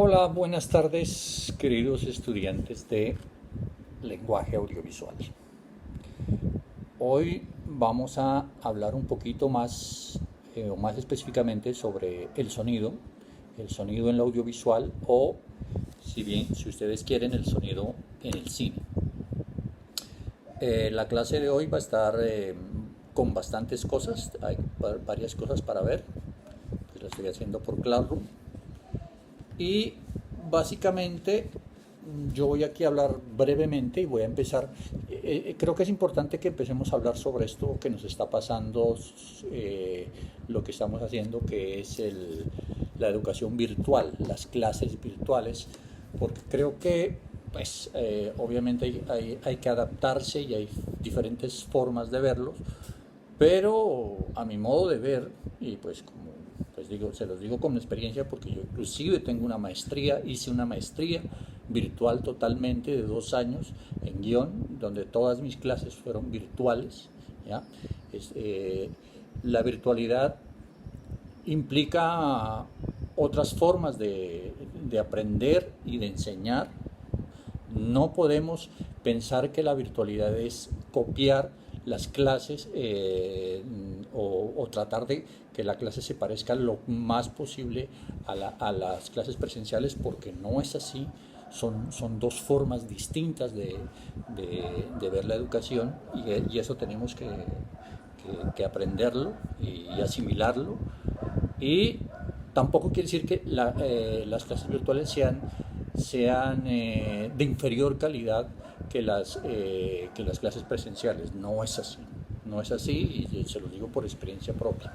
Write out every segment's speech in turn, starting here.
Hola, buenas tardes, queridos estudiantes de lenguaje audiovisual. Hoy vamos a hablar un poquito más o más específicamente sobre el sonido en lo audiovisual o, si ustedes quieren, el sonido en el cine. La clase de hoy va a estar con bastantes cosas, hay varias cosas para ver, pues la estoy haciendo por Classroom. Y básicamente yo voy aquí a hablar brevemente y voy a empezar. Creo que es importante que empecemos a hablar sobre esto que nos está pasando, lo que estamos haciendo, que es la educación virtual, las clases virtuales, porque creo que pues obviamente hay que adaptarse y hay diferentes formas de verlos, pero a mi modo de ver, y pues como pues digo, se los digo con experiencia porque yo inclusive tengo una maestría, hice una maestría virtual totalmente de 2 años en guión, donde todas mis clases fueron virtuales, ¿ya? La virtualidad implica otras formas de aprender y de enseñar. No podemos pensar que la virtualidad es copiar las clases o tratar de que la clase se parezca lo más posible a las clases presenciales, porque no es así. Son dos formas distintas de ver la educación y eso tenemos que aprenderlo y asimilarlo. Y tampoco quiere decir que las clases virtuales sean de inferior calidad que las clases presenciales. No es así. No es así y se lo digo por experiencia propia.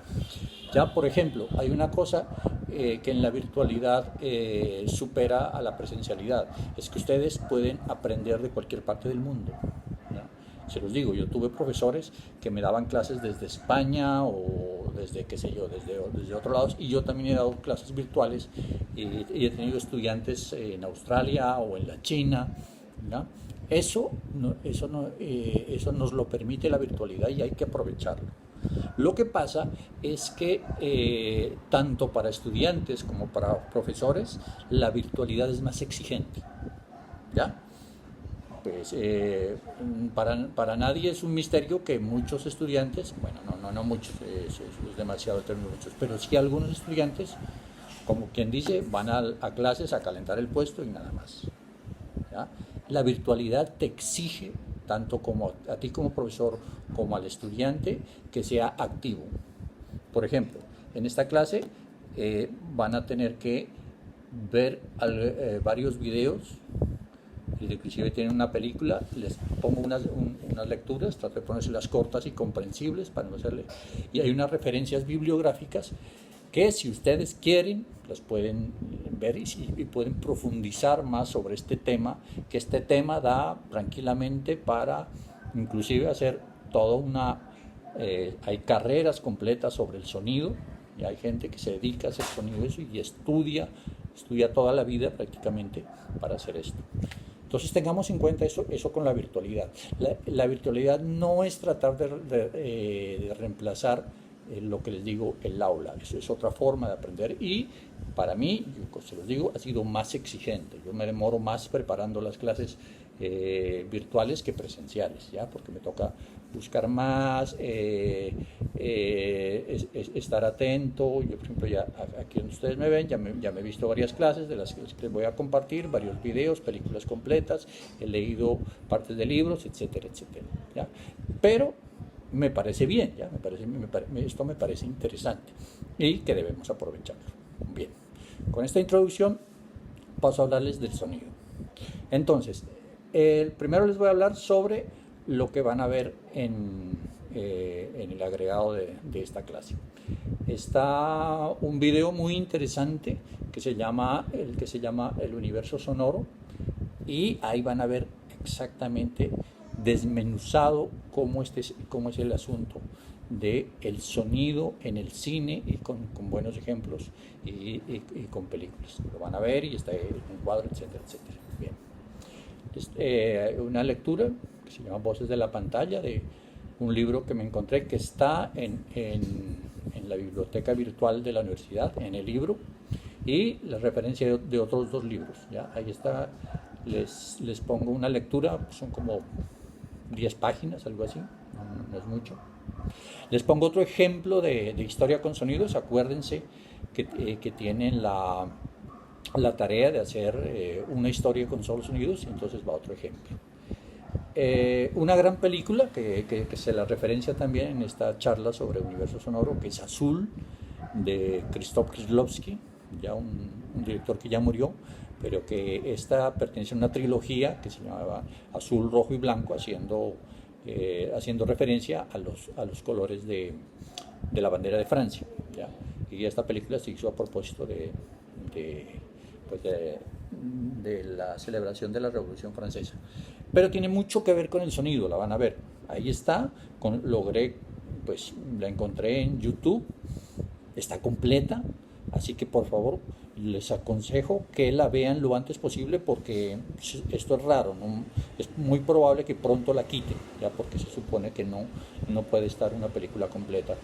Ya, por ejemplo, hay una cosa que en la virtualidad supera a la presencialidad. Es que ustedes pueden aprender de cualquier parte del mundo, ¿ya? Se los digo, yo tuve profesores que me daban clases desde España o desde, qué sé yo, desde otros lados, y yo también he dado clases virtuales y he tenido estudiantes en Australia o en la China, ¿ya? Eso nos lo permite la virtualidad y hay que aprovecharlo. Lo que pasa es que tanto para estudiantes como para profesores la virtualidad es más exigente, ¿ya? Pues para nadie es un misterio que muchos estudiantes, bueno, no muchos, es demasiado término muchos, pero sí algunos estudiantes, como quien dice, van a clases a calentar el puesto y nada más, ¿ya? La virtualidad te exige, tanto como a ti como profesor, como al estudiante, que sea activo. Por ejemplo, en esta clase van a tener que ver varios videos, inclusive tienen una película, les pongo unas lecturas, trato de ponérselas cortas y comprensibles para no hacerle. Y hay unas referencias bibliográficas que, si ustedes quieren, las pueden ver y pueden profundizar más sobre este tema, que este tema da tranquilamente para inclusive hacer toda hay carreras completas sobre el sonido, y hay gente que se dedica a hacer sonido y estudia toda la vida prácticamente para hacer esto. Entonces tengamos en cuenta eso con la virtualidad. La virtualidad no es tratar de reemplazar lo que les digo, el aula. Eso es otra forma de aprender y para mí, yo se los digo, ha sido más exigente. Yo me demoro más preparando las clases virtuales que presenciales, ¿ya? Porque me toca buscar más, estar atento. Yo, por ejemplo, ya aquí donde ustedes me ven, ya me he visto varias clases de las que les voy a compartir, varios videos, películas completas, he leído partes de libros, etcétera, etcétera, ¿ya? Pero me parece bien, ¿ya? Esto me parece interesante y que debemos aprovecharlo. Bien, con esta introducción paso a hablarles del sonido. Entonces, primero les voy a hablar sobre lo que van a ver en el agregado de esta clase. Está un video muy interesante que se llama El universo sonoro, y ahí van a ver exactamente desmenuzado cómo es el asunto del sonido en el cine, y con buenos ejemplos y con películas. Lo van a ver y está en un cuadro, etcétera, etcétera. Bien. Una lectura que se llama Voces de la pantalla, de un libro que me encontré que está en la biblioteca virtual de la universidad, en el libro, y la referencia de otros 2 libros. ¿Ya? Ahí está, les pongo una lectura, son como 10 páginas, algo así, no es mucho. Les pongo otro ejemplo de historia con sonidos. Acuérdense que tienen la tarea de hacer una historia con solo sonidos, y entonces va otro ejemplo. Una gran película que se la referencia también en esta charla sobre universo sonoro, que es Azul, de Krzysztof Kieślowski, ya un director que ya murió, pero que esta pertenece a una trilogía que se llamaba Azul, Rojo y Blanco, haciendo referencia a los colores de la bandera de Francia. ¿Ya? Y esta película se hizo a propósito pues de la celebración de la Revolución Francesa. Pero tiene mucho que ver con el sonido, la van a ver. Ahí está, pues la encontré en YouTube, está completa, así que por favor les aconsejo que la vean lo antes posible, porque esto es raro, ¿no? Es muy probable que pronto la quiten, ya, porque se supone que no puede estar una película completa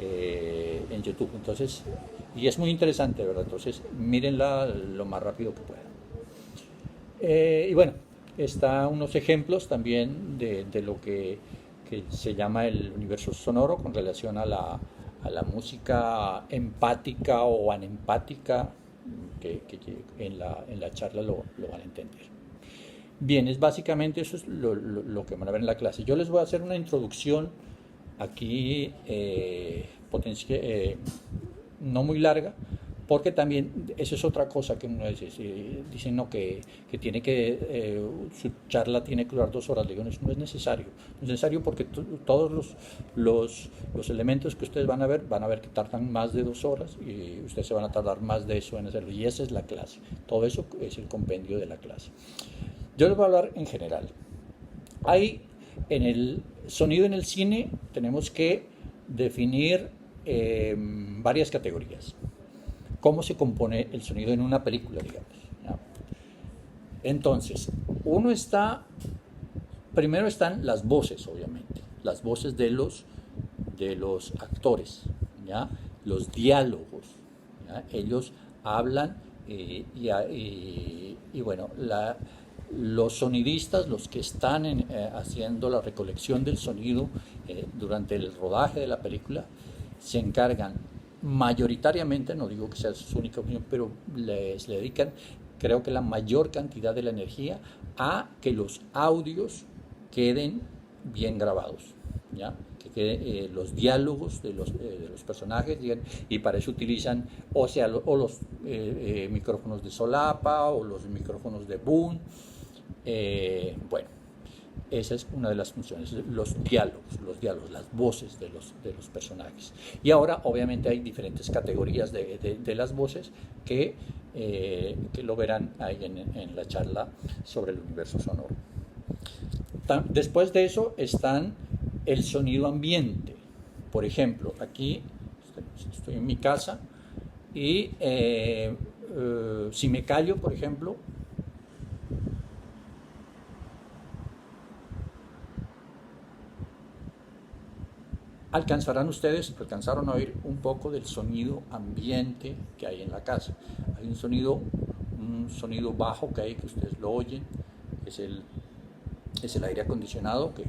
en YouTube. Entonces, y es muy interesante, ¿verdad? Entonces mírenla lo más rápido que puedan. Y bueno, está unos ejemplos también de lo que se llama el universo sonoro con relación a la música empática o anempática, que en la charla lo van a entender. Bien, básicamente eso es lo que van a ver en la clase. Yo les voy a hacer una introducción aquí no muy larga, porque también eso es otra cosa que uno dice, dicen no, que tiene su charla tiene que durar 2 horas. Le digo, no es necesario, no es necesario, porque todos los elementos que ustedes van a ver que tardan más de 2 horas, y ustedes se van a tardar más de eso en hacerlo, y esa es la clase. Todo eso es el compendio de la clase. Yo les voy a hablar en general. Hay en el sonido en el cine, tenemos que definir varias categorías. ¿Cómo se compone el sonido en una película, digamos? ¿Ya? Entonces, primero están las voces, obviamente, las voces de los actores, ¿ya? Los diálogos, ¿ya? Ellos hablan, y bueno, los sonidistas, los que están haciendo la recolección del sonido durante el rodaje de la película, se encargan mayoritariamente, no digo que sea su única opinión, pero le dedican, creo que la mayor cantidad de la energía a que los audios queden bien grabados, ¿ya? Que queden los diálogos de los personajes, y para eso utilizan los micrófonos de solapa o los micrófonos de boom. Bueno, esa es una de las funciones, los diálogos, las voces de los personajes. Y ahora, obviamente, hay diferentes categorías de las voces que lo verán ahí en la charla sobre el universo sonoro. Después de eso están el sonido ambiente. Por ejemplo, aquí estoy en mi casa y si me callo, por ejemplo, alcanzaron a oír un poco del sonido ambiente que hay en la casa. Hay un sonido bajo que ustedes lo oyen, es el aire acondicionado, que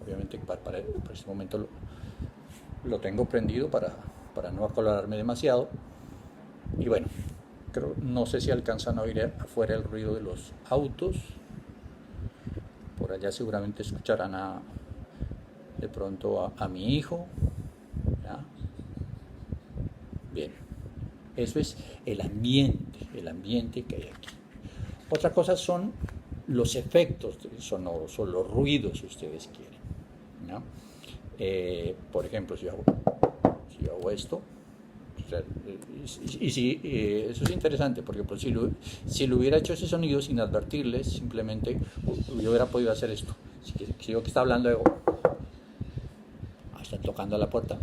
obviamente para este momento lo tengo prendido para no acalorarme demasiado. Y bueno, no sé si alcanzan a oír afuera el ruido de los autos. Por allá seguramente escucharán de pronto a mi hijo, ¿ya? Bien, eso es el ambiente que hay aquí. Otra cosa son los efectos sonoros o los ruidos, si ustedes quieren, ¿no? Por ejemplo, si yo hago esto, o sea, eso es interesante, porque pues, si lo hubiera hecho ese sonido sin advertirles, simplemente yo hubiera podido hacer esto. Si yo que está hablando, están tocando a la puerta.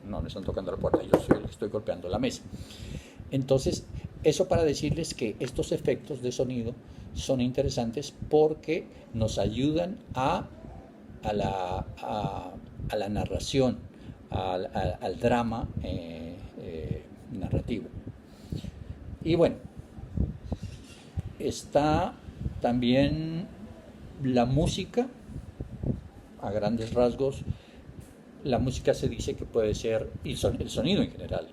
No están tocando a la puerta, yo soy el que estoy golpeando la mesa. Entonces, eso para decirles que estos efectos de sonido son interesantes, porque nos ayudan a la narración, al drama narrativo. Y bueno, está también la música, a grandes rasgos. La música se dice que puede ser, y el sonido en general,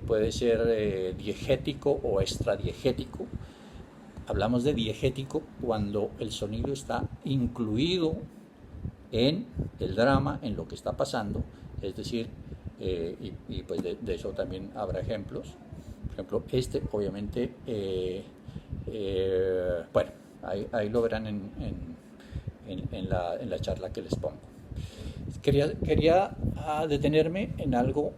puede ser diegético o extradiegético. Hablamos de diegético cuando el sonido está incluido en el drama, en lo que está pasando, es decir, y pues de eso también habrá ejemplos. Por ejemplo, obviamente, bueno, ahí lo verán en la charla que les pongo. Quería detenerme en algo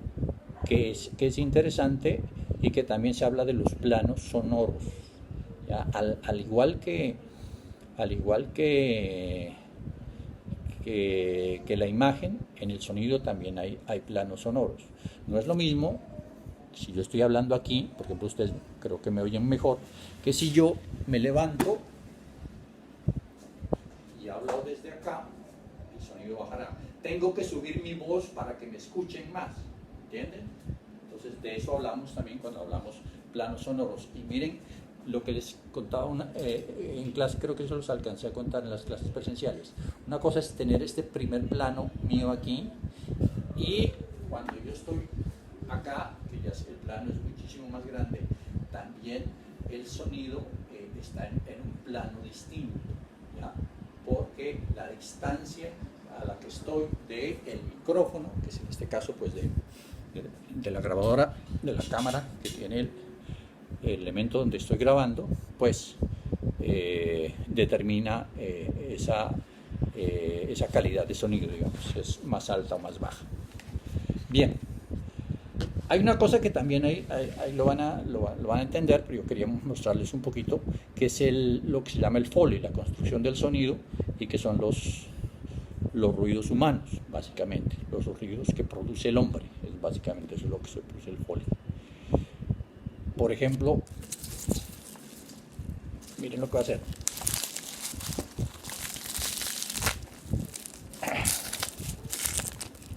que es interesante y que también se habla de los planos sonoros. ¿Ya? Al igual que la imagen, en el sonido también hay planos sonoros. No es lo mismo si yo estoy hablando aquí, por ejemplo, ustedes creo que me oyen mejor, que si yo me levanto y hablo desde acá, el sonido bajará. Tengo que subir mi voz para que me escuchen más, ¿entienden? Entonces de eso hablamos también cuando hablamos planos sonoros. Y miren lo que les contaba en clase, creo que eso los alcancé a contar en las clases presenciales. Una cosa es tener este primer plano mío aquí, y cuando yo estoy acá, que ya el plano es muchísimo más grande, también el sonido está en un plano distinto, ¿ya? Porque la distancia a la que estoy del micrófono, que es en este caso pues de la grabadora, de la cámara que tiene el elemento donde estoy grabando, pues determina esa calidad de sonido, digamos, es más alta o más baja. Bien, hay una cosa que también ahí lo van a entender, pero yo quería mostrarles un poquito, que es lo que se llama el Foley, la construcción del sonido, y que son los ruidos humanos, básicamente, los ruidos que produce el hombre, es básicamente eso es lo que se produce el Foley. Por ejemplo, miren lo que va a hacer.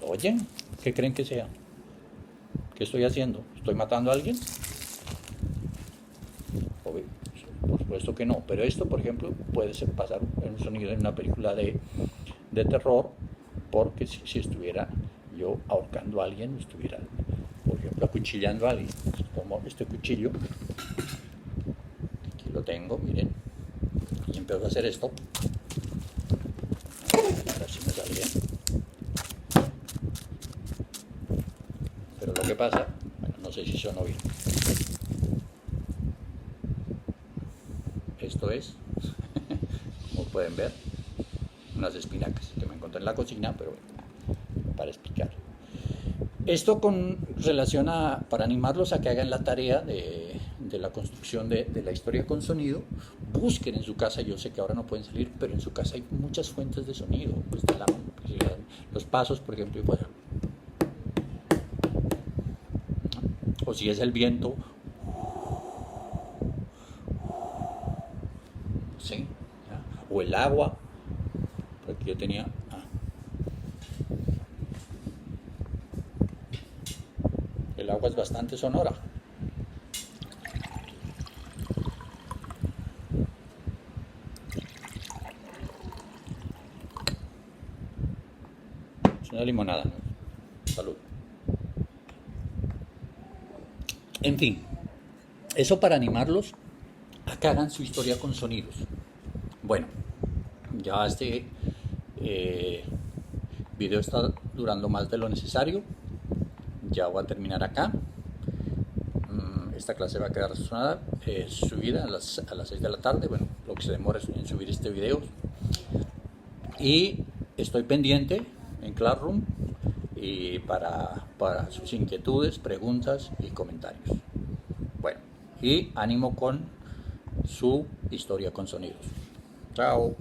¿Oyen? ¿Qué creen que sea? ¿Qué estoy haciendo? ¿Estoy matando a alguien? Por supuesto que no, pero esto, por ejemplo, puede pasar en un sonido en una película de terror, porque si estuviera yo ahorcando a alguien, estuviera, por ejemplo, acuchillando a alguien. Como este cuchillo, aquí lo tengo, miren, y empiezo a hacer esto. A ver si me sale bien. Pero lo que pasa, bueno, no sé si sonó bien. Esto es, como pueden ver, unas espinacas que me encontré en la cocina, pero bueno, para explicar. Esto con relación para animarlos a que hagan la tarea de la construcción de la historia con sonido. Busquen en su casa, yo sé que ahora no pueden salir, pero en su casa hay muchas fuentes de sonido. Pues los pasos, por ejemplo, o si es el viento, ¿sí? O el agua, porque yo tenía el agua es bastante sonora. Es una limonada, ¿no? Salud. En fin, eso para animarlos a que hagan su historia con sonidos. Bueno, ya este video está durando más de lo necesario. Ya voy a terminar acá. Esta clase va a quedar subida a las 6 de la tarde. Bueno, lo que se demora en subir este video. Y estoy pendiente en Classroom y para sus inquietudes, preguntas y comentarios. Bueno, y ánimo con su historia con sonidos. Chao.